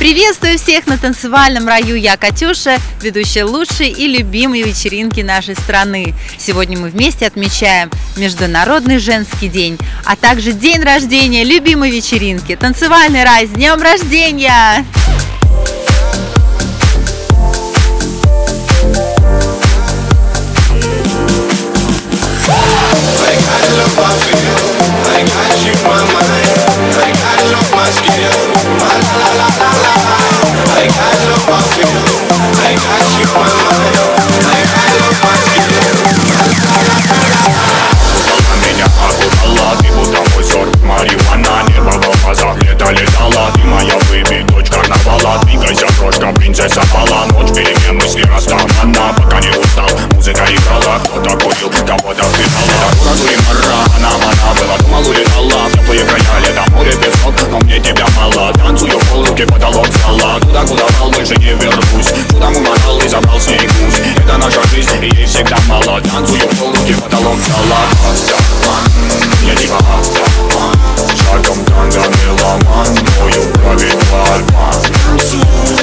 Приветствую всех на танцевальном раю. Я Катюша, ведущая лучшей и любимой вечеринки нашей страны. Сегодня мы вместе отмечаем Международный женский день, а также день рождения любимой вечеринки. Танцевальный рай, с днем рождения! Принцесса пала, ночь перемен, мысли расставана. Пока не устал, музыка играла. Кто-то курил, кого-то впитала. Дорога Гулимара, она была, думал, улетала. В теплые края, лето, море, песок, но мне тебя мало. Танцую в полруки, потолок зала. Туда, куда вал, больше не вернусь. Чудом умотал и забрал с ней гусь. Это наша жизнь, и ей всегда мало. Танцую в полруки, потолок зала. Я типа автоман, шагом танго меломан. Бою правит альман.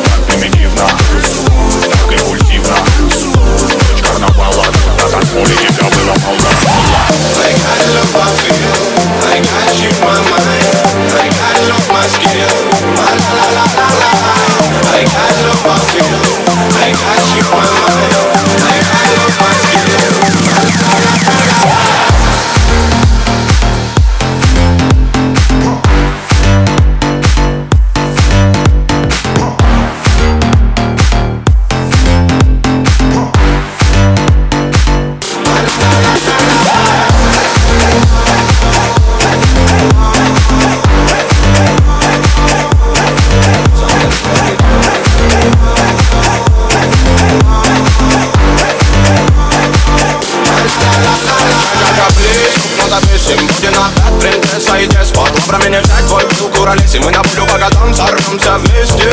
Так примитивно, так импульсивно. Ночь карнавала, на танцполе тебя было полно. I got love, I feel, I got you in my mind, I got love, my skill, la la la la la. I got love, I feel, I got you in my mind, I got love, my skill, la la la la. Принцесса и деспот, про меня взять твой друг урались. И мы на полю богатом сорвемся вместе.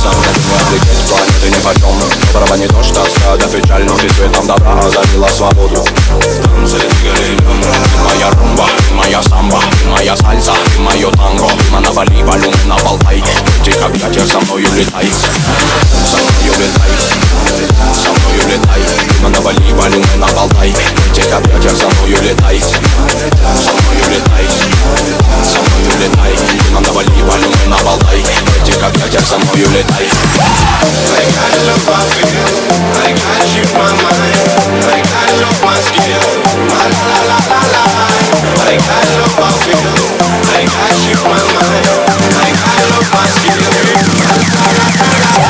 Сам я не отвлекать, планеты не пойдем. Доброго не то, что стада печаль, но ты цветом добра озарила свободу. Станции двигали днем, ты моя румба, ты моя самба, ты моя сальса, ты мое танго. Ты на Бали, балюн на Болтай, в этих объятиях со мною летай. Со мною летай, со мною летай. Ты на Бали, балюн на Болтай, в этих объятиях со мною летай. Со мною летай, со мною летай. Ты на Бали, балюн на Болтай, в этих объятиях со мною летай. I got love, I feel, I got you in my mind, I got love, my skill, la la la la la. I got love, I feel, I got you in my mind, I got love, my skill, la la la la.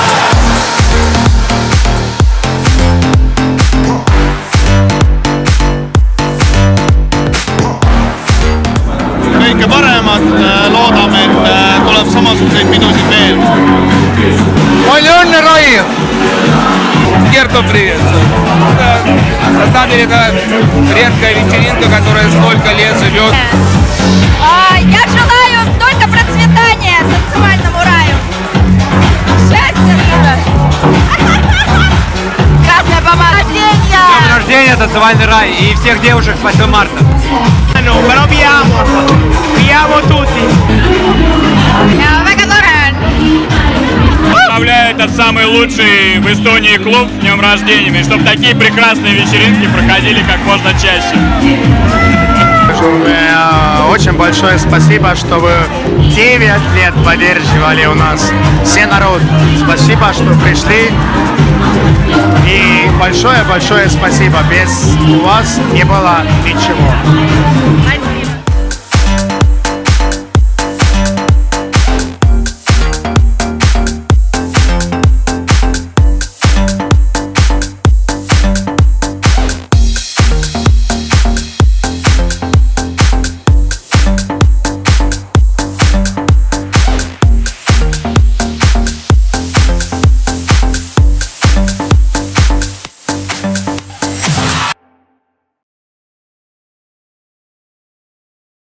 Kõike paremat, loodame, et tuleb samasuguseid pidusid veel. Palju õnne, Rai! Герто, привет! На самом деле это редкая вечеринка, которая столько лет живет. Я желаю только процветания танцевальному раю. Счастья, красная помада. Днем рождения, танцевальный рай и всех девушек с 8 марта. Però piamo tutti. Поздравляю, этот самый лучший в Эстонии клуб с днем рождения, и чтобы такие прекрасные вечеринки проходили как можно чаще. Очень большое спасибо, что вы 9 лет поддерживали у нас все народ. Спасибо, что пришли. И большое-большое спасибо. Без вас не было ничего. Спасибо.